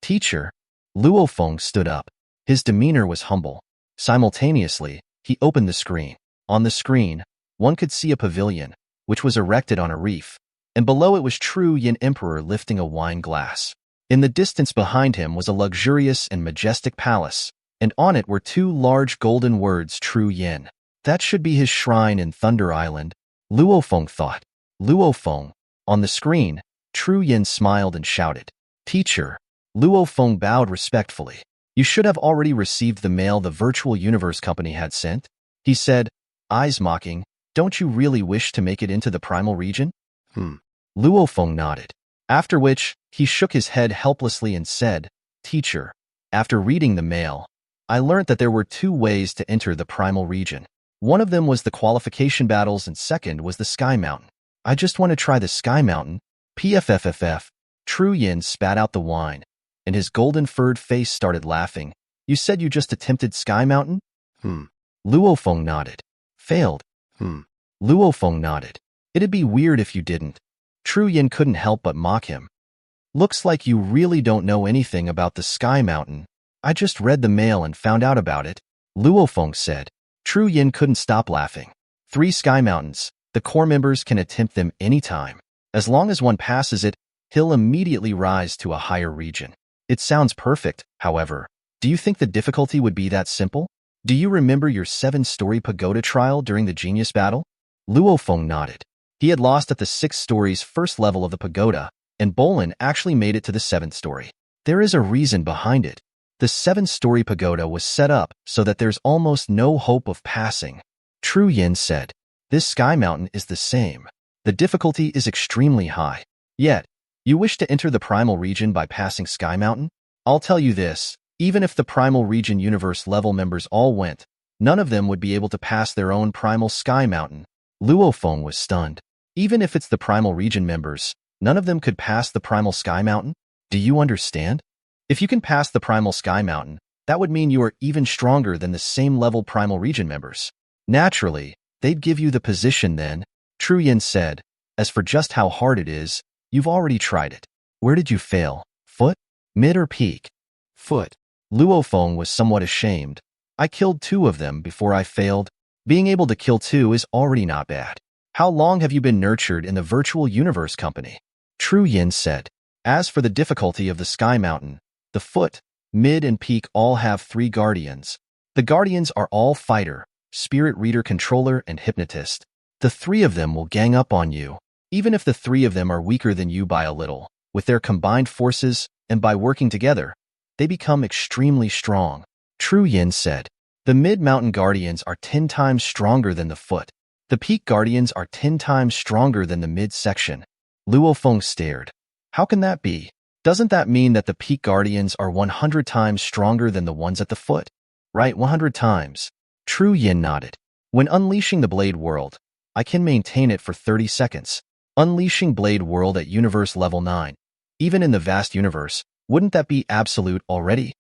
Teacher, Luo Feng stood up. His demeanor was humble. Simultaneously, he opened the screen. On the screen, one could see a pavilion, which was erected on a reef, and below it was True Yin Emperor lifting a wine glass. In the distance behind him was a luxurious and majestic palace, and on it were two large golden words, True Yin. That should be his shrine in Thunder Island, Luo Feng thought. Luo Feng. On the screen, True Yin smiled and shouted, Teacher. Luo Feng bowed respectfully. You should have already received the mail the Virtual Universe Company had sent, he said, eyes mocking. Don't you really wish to make it into the primal region? Luo Feng nodded. After which, he shook his head helplessly and said, Teacher, after reading the mail, I learnt that there were two ways to enter the primal region. One of them was the qualification battles and second was the Sky Mountain. I just want to try the Sky Mountain. PFFFF. True Yin spat out the wine, and his golden-furred face started laughing. You said you just attempted Sky Mountain? Luo Feng nodded. Failed. Luo Feng nodded. It'd be weird if you didn't. True Yin couldn't help but mock him. Looks like you really don't know anything about the Sky Mountain. I just read the mail and found out about it, Luo Feng said. True Yin couldn't stop laughing. 3 Sky Mountains. The core members can attempt them anytime. As long as one passes it, he'll immediately rise to a higher region. It sounds perfect, however. Do you think the difficulty would be that simple? Do you remember your 7-story pagoda trial during the genius battle? Luo Feng nodded. He had lost at the 6 stories first level of the pagoda, and Bolin actually made it to the 7th story. There is a reason behind it. The 7-story pagoda was set up so that there's almost no hope of passing. True Yin said, This Sky Mountain is the same. The difficulty is extremely high. Yet, you wish to enter the primal region by passing Sky Mountain? I'll tell you this, even if the primal region universe level members all went, none of them would be able to pass their own primal Sky Mountain. Luo Feng was stunned. Even if it's the primal region members, none of them could pass the primal Sky Mountain? Do you understand? If you can pass the primal Sky Mountain, that would mean you are even stronger than the same level primal region members. Naturally, they'd give you the position then, True Yin said. As for just how hard it is, you've already tried it. Where did you fail? Foot? Mid or peak? Foot. Luo Feng was somewhat ashamed. I killed 2 of them before I failed. Being able to kill 2 is already not bad. How long have you been nurtured in the Virtual Universe Company? True Yin said. As for the difficulty of the Sky Mountain, the foot, mid, and peak all have 3 guardians. The guardians are all fighter, spirit reader controller, and hypnotist. The 3 of them will gang up on you, even if the 3 of them are weaker than you by a little. With their combined forces, and by working together, they become extremely strong. True Yin said. The mid-mountain guardians are 10 times stronger than the foot. The peak guardians are 10 times stronger than the mid-section. Luo Feng stared. How can that be? Doesn't that mean that the peak guardians are 100 times stronger than the ones at the foot? Right, 100 times. True Yin nodded. When unleashing the Blade World, I can maintain it for 30 seconds. Unleashing Blade World at Universe Level 9. Even in the vast universe, wouldn't that be absolute already?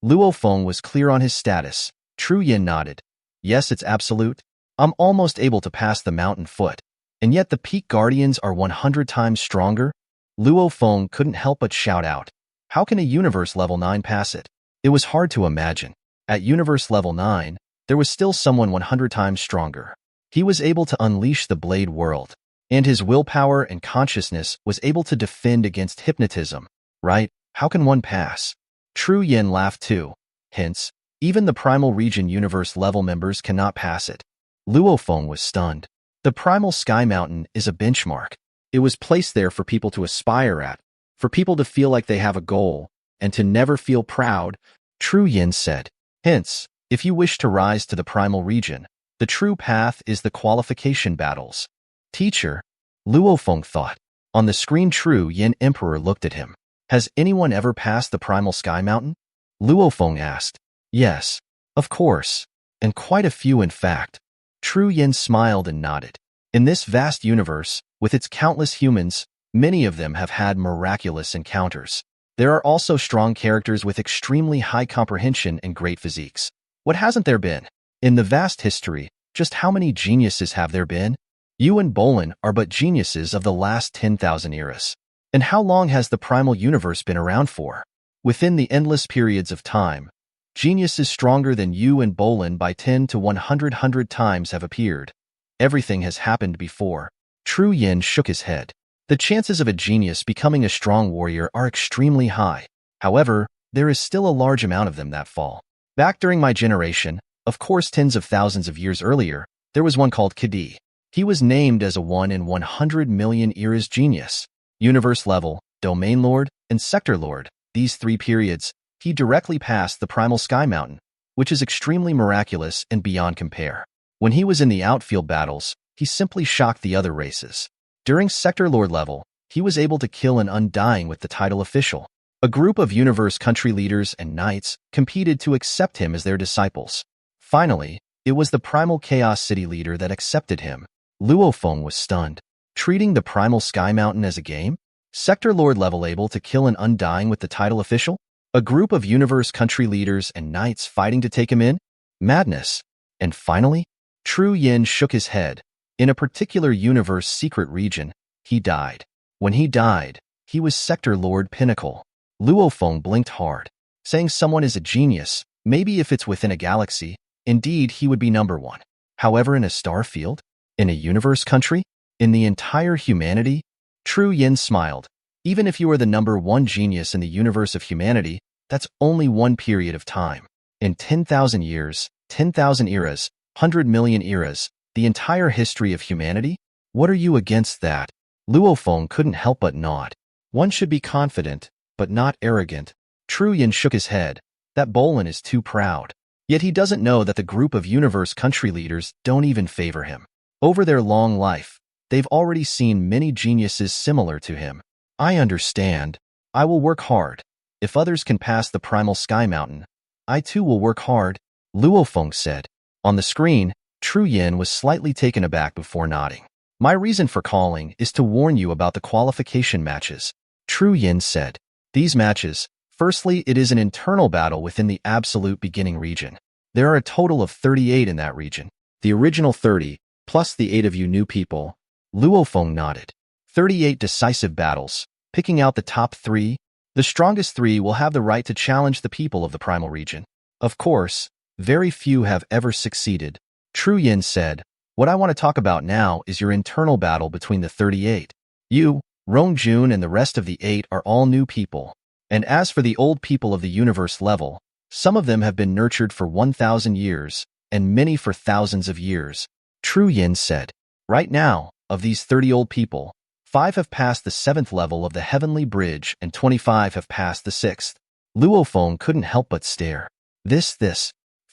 Luo Feng was clear on his status. True Yin nodded. Yes, it's absolute. I'm almost able to pass the mountain foot. And yet the peak guardians are 100 times stronger? Luo Feng couldn't help but shout out. How can a Universe Level 9 pass it? It was hard to imagine. At Universe Level 9, there was still someone 100 times stronger. He was able to unleash the Blade World, and his willpower and consciousness was able to defend against hypnotism. Right? How can one pass? True Yin laughed too. Hence, even the Primal Region Universe level members cannot pass it. Luo Feng was stunned. The Primal Sky Mountain is a benchmark. It was placed there for people to aspire at, for people to feel like they have a goal, and to never feel proud, True Yin said. Hence, if you wish to rise to the primal region, the true path is the qualification battles. Teacher, Luo Feng thought. On the screen, True Yin Emperor looked at him. Has anyone ever passed the primal Sky Mountain? Luo Feng asked. Yes, of course, and quite a few in fact. True Yin smiled and nodded. In this vast universe, with its countless humans, many of them have had miraculous encounters. There are also strong characters with extremely high comprehension and great physiques. What hasn't there been? In the vast history, just how many geniuses have there been? You and Bolin are but geniuses of the last 10,000 eras. And how long has the primal universe been around for? Within the endless periods of time, geniuses stronger than you and Bolin by 10 to 100 times have appeared. Everything has happened before. Tru Yin shook his head. The chances of a genius becoming a strong warrior are extremely high. However, there is still a large amount of them that fall. Back during my generation, of course tens of thousands of years earlier, there was one called Kadi. He was named as a 1 in 100 million eras genius. Universe level, Domain Lord, and Sector Lord. These 3 periods, he directly passed the Primal Sky Mountain, which is extremely miraculous and beyond compare. When he was in the outfield battles, he simply shocked the other races. During Sector Lord level, he was able to kill an Undying with the title Official. A group of universe country leaders and knights competed to accept him as their disciples. Finally, it was the Primal Chaos City leader that accepted him. Luo Feng was stunned. Treating the Primal Sky Mountain as a game? Sector Lord level able to kill an Undying with the title Official? A group of universe country leaders and knights fighting to take him in? Madness. And finally, Tru Yin shook his head. In a particular universe secret region, he died. When he died, he was Sector Lord Pinnacle. Luo Feng blinked hard, saying someone is a genius, maybe if it's within a galaxy, indeed he would be number 1. However, in a star field? In a universe country? In the entire humanity? Tru Yin smiled. Even if you are the number 1 genius in the universe of humanity, that's only one period of time. In 10,000 years, 10,000 eras, 100 million eras, the entire history of humanity? What are you against that? Luo Feng couldn't help but nod. One should be confident, but not arrogant. Tru Yin shook his head. That Bolin is too proud. Yet he doesn't know that the group of universe country leaders don't even favor him. Over their long life, they've already seen many geniuses similar to him. I understand. I will work hard. If others can pass the Primal Sky Mountain, I too will work hard, Luo Feng said. On the screen, Tru Yin was slightly taken aback before nodding. My reason for calling is to warn you about the qualification matches, Tru Yin said. These matches, firstly, it is an internal battle within the absolute beginning region. There are a total of 38 in that region. The original 30, plus the 8 of you new people. Luo Feng nodded. 38 decisive battles, picking out the top 3. The strongest 3 will have the right to challenge the people of the primal region. Of course, very few have ever succeeded. Tru Yin said, what I want to talk about now is your internal battle between the 38. You, Rong Jun and the rest of the 8 are all new people. And as for the old people of the universe level, some of them have been nurtured for 1,000 years, and many for thousands of years. Tru Yin said, right now, of these 30 old people, 5 have passed the 7th level of the Heavenly Bridge and 25 have passed the 6th. Luo Feng couldn't help but stare. This,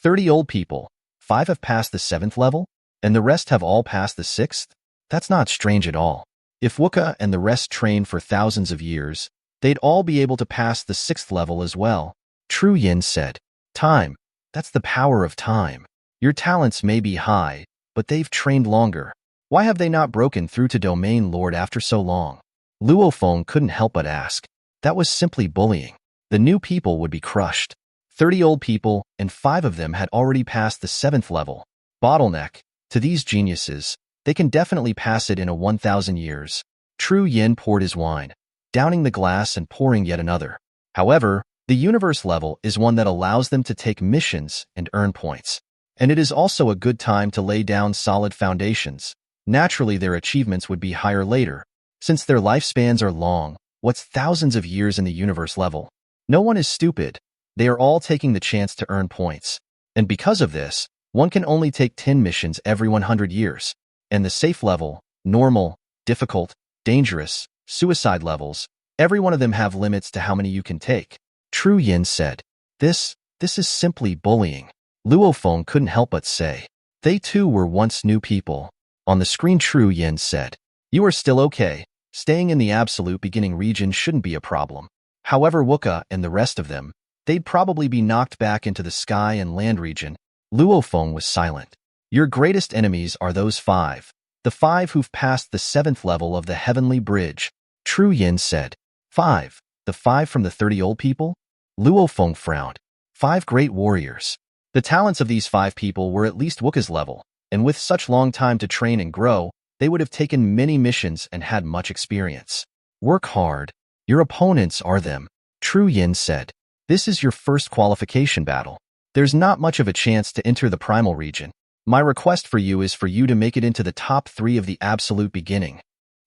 30 old people, 5 have passed the 7th level, and the rest have all passed the 6th? That's not strange at all. If Wuka and the rest train for thousands of years, they'd all be able to pass the 6th level as well. Tru Yin said, time. That's the power of time. Your talents may be high, but they've trained longer. Why have they not broken through to Domain Lord after so long? Luo Feng couldn't help but ask. That was simply bullying. The new people would be crushed. 30 old people, and 5 of them had already passed the 7th level. Bottleneck. To these geniuses, they can definitely pass it in a 1,000 years. Tru Yin poured his wine, downing the glass and pouring yet another. However, the universe level is one that allows them to take missions and earn points. And it is also a good time to lay down solid foundations. Naturally, their achievements would be higher later. Since their lifespans are long, what's thousands of years in the universe level? No one is stupid. They are all taking the chance to earn points. And because of this, one can only take 10 missions every 100 years. And the safe level, normal, difficult, dangerous, suicide levels, every one of them have limits to how many you can take. Tru Yin said, This is simply bullying. Luo Feng couldn't help but say. They too were once new people. On the screen Tru Yin said, you are still okay. Staying in the absolute beginning region shouldn't be a problem. However, Wuka and the rest of them, they'd probably be knocked back into the sky and land region. Luo Feng was silent. Your greatest enemies are those 5. The 5 who've passed the 7th level of the Heavenly Bridge. Tru Yin said, 5. The 5 from the 30 old people? Luo Feng frowned. 5 great warriors. The talents of these 5 people were at least Wuka's level, and with such long time to train and grow, they would have taken many missions and had much experience. Work hard. Your opponents are them, Tru Yin said. This is your first qualification battle. There's not much of a chance to enter the primal region. My request for you is for you to make it into the top 3 of the absolute beginning.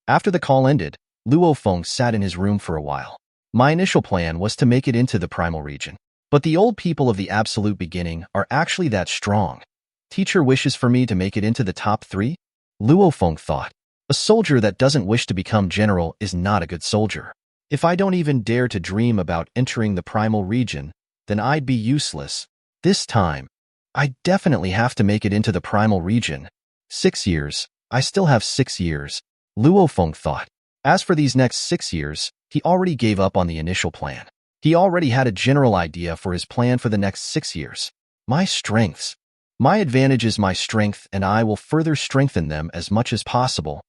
After the call ended, Luo Feng sat in his room for a while. My initial plan was to make it into the primal region. But the old people of the absolute beginning are actually that strong. Teacher wishes for me to make it into the top 3? Luo Feng thought. A soldier that doesn't wish to become general is not a good soldier. If I don't even dare to dream about entering the primal region, then I'd be useless. This time, I definitely have to make it into the primal region. 6 years. I still have 6 years. Luo Feng thought. As for these next 6 years, he already gave up on the initial plan. He already had a general idea for his plan for the next 6 years. My strengths. My advantage is my strength, and I will further strengthen them as much as possible.